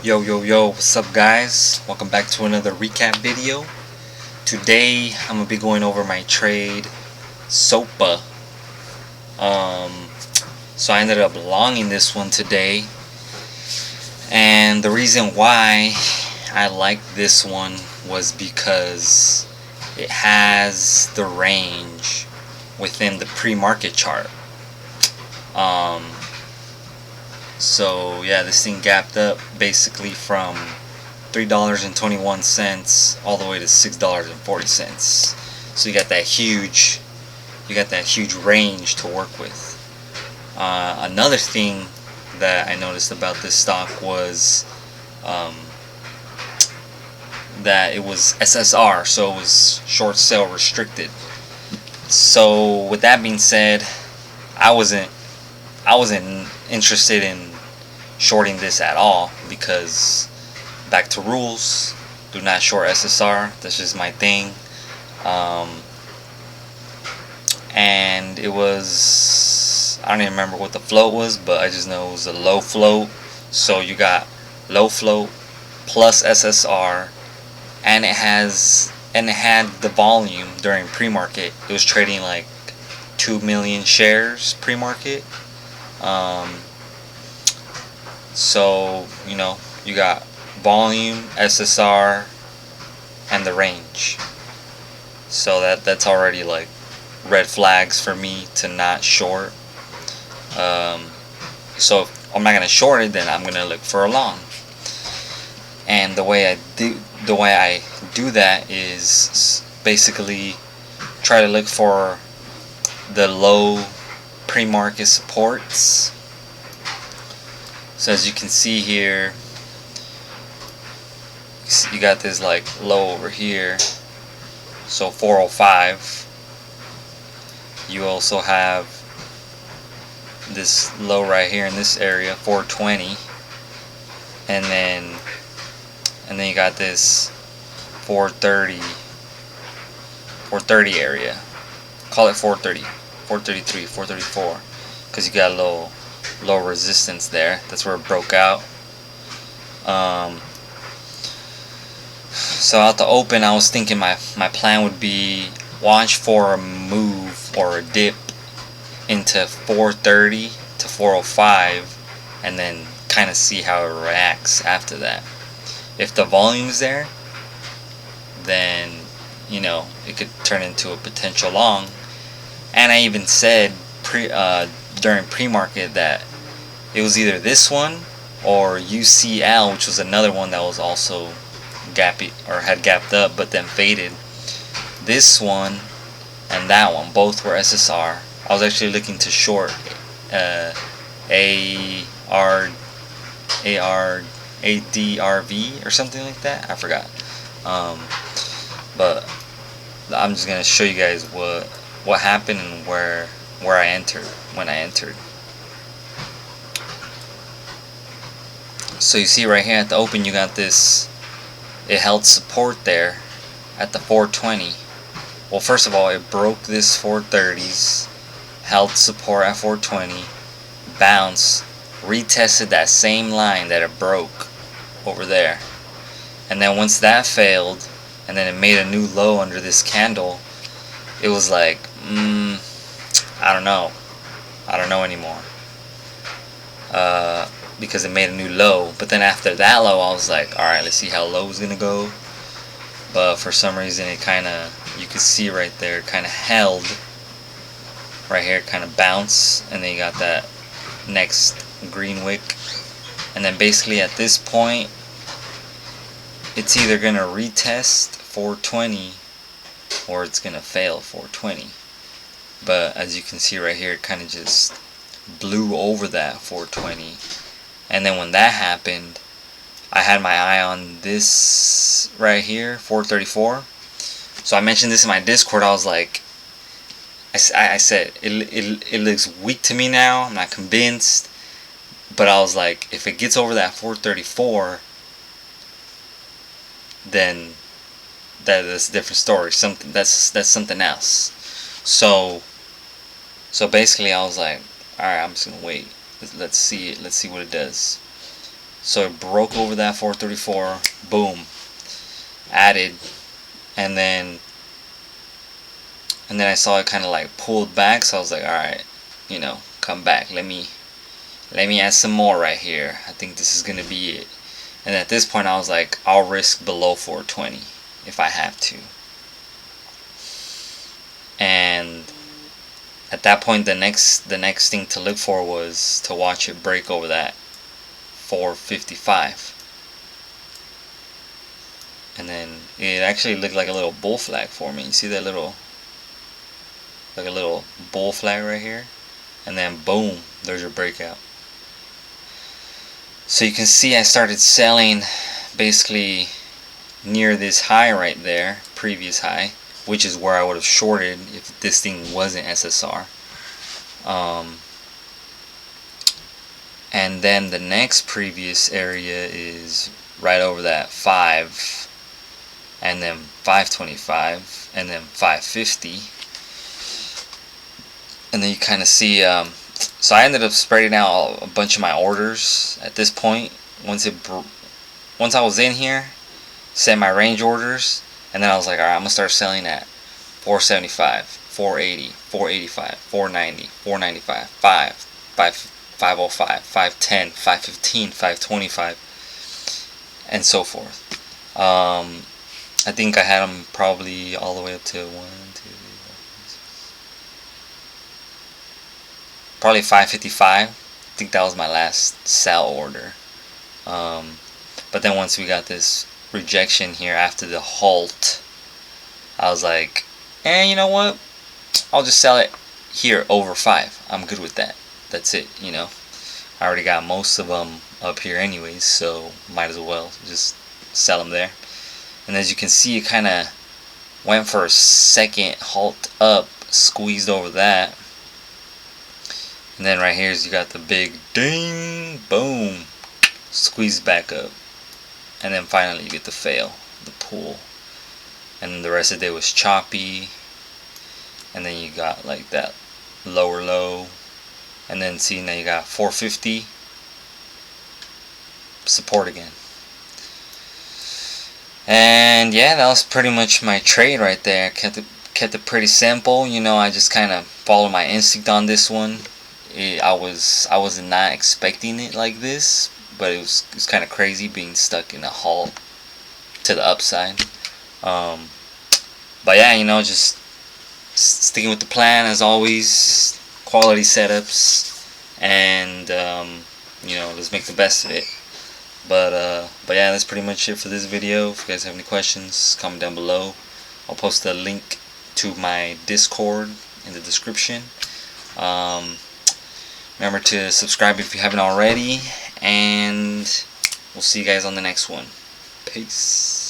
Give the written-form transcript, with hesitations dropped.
Yo, what's up guys? Welcome back to another recap video. Today I'm gonna be going over my trade Sopa. So I ended up longing this one today, and the reason why I liked this one was because it has the range within the pre-market chart. So yeah, this thing gapped up basically from $3.21 all the way to $6.40. So you got that huge range to work with. Another thing that I noticed about this stock was that it was SSR, so it was short sale restricted. So with that being said, I wasn't interested in shorting this at all, because back to rules, do not short SSR. That's just my thing. And it was, I don't even remember what the float was, but I just know it was a low float. So you got low float plus SSR, and it had the volume during pre-market. It was trading like 2 million shares pre-market. So you got volume, SSR, and the range. So that's already like red flags for me to not short. So if I'm not gonna short it, then I'm gonna look for a long. And the way I do that is basically try to look for the low pre-market supports. So as you can see here, you got this like low over here, so 405. You also have this low right here in this area, 420, and then you got this 430 area. Call it 430, 433, 434, because you got a low resistance there. That's where it broke out. So out the open, I was thinking my plan would be watch for a move or a dip into 430 to 405, and then kind of see how it reacts after that. If the volume's there, then it could turn into a potential long. And I even said during pre-market that it was either this one or UCL, which was another one that was also had gapped up but then faded. This one and that one both were SSR. I was actually looking to short ADRV or something like that. I forgot. But I'm just gonna show you guys what happened and where I entered when I entered. So you see right here at the open, you got this. It held support there at the 420. Well, first of all, it broke this 430s, held support at 420, bounced, retested that same line that it broke over there, and then once that failed, and then it made a new low under this candle, it was like, I don't know anymore, because it made a new low. But then after that low, I was like, alright, let's see how low is gonna go. But for some reason, it you could see right there, kind of held right here, kind of bounce, and then you got that next green wick. And then basically at this point, it's either gonna retest 420 or it's gonna fail 420. But as you can see right here, it kind of just blew over that 420. And then when that happened, I had my eye on this right here, 434. So I mentioned this in my Discord. I was like, I said it looks weak to me now. I'm not convinced, but I was like, if it gets over that 434, then that's a different story. That's something else. So basically, I was like, all right, I'm just gonna wait. Let's see what it does. So it broke over that 434, boom, added, and then I saw it kind of like pulled back, so I was like, alright, you know, come back, let me add some more right here. I think this is gonna be it. And at this point I was like, I'll risk below 420 if I have to. And at that point the next thing to look for was to watch it break over that 455. And then it actually looked like a little bull flag for me. You see that little, like a little bull flag right here? And then boom, there's your breakout. So you can see I started selling basically near this high right there, previous high, which is where I would have shorted if this thing wasn't SSR. And then the next previous area is right over that 5, and then 525, and then 550. And then you kind of see, so I ended up spreading out a bunch of my orders at this point. Once I was in here, set my range orders, and then I was like, alright, I'm gonna start selling at 475, 480, 485, 490, 495, 505, 510, 515, 525, and so forth. I think I had them probably all the way up to 1, 2, 3, 4, 5, probably 555. I think that was my last sell order. But then once we got this rejection here after the halt, I was like, you know what? I'll just sell it here over 5. I'm good with that. That's it, you know. I already got most of them up here anyways, so might as well just sell them there. And as you can see, it kind of went for a second halt up, squeezed over that. And then right here is you got the big ding, boom, squeeze back up. And then finally you get the fail, the pull. And then the rest of the day was choppy. And then you got like that lower low. And then see, now you got 450 support again. And yeah, that was pretty much my trade right there. Kept it pretty simple, you know. I just kind of followed my instinct on this one. I was not expecting it like this, but it was kind of crazy being stuck in a halt to the upside. But yeah, you know, just sticking with the plan as always, quality setups, and you know, let's make the best of it. But yeah, that's pretty much it for this video. If you guys have any questions, comment down below. I'll post a link to my Discord in the description. Remember to subscribe if you haven't already, and we'll see you guys on the next one. Peace.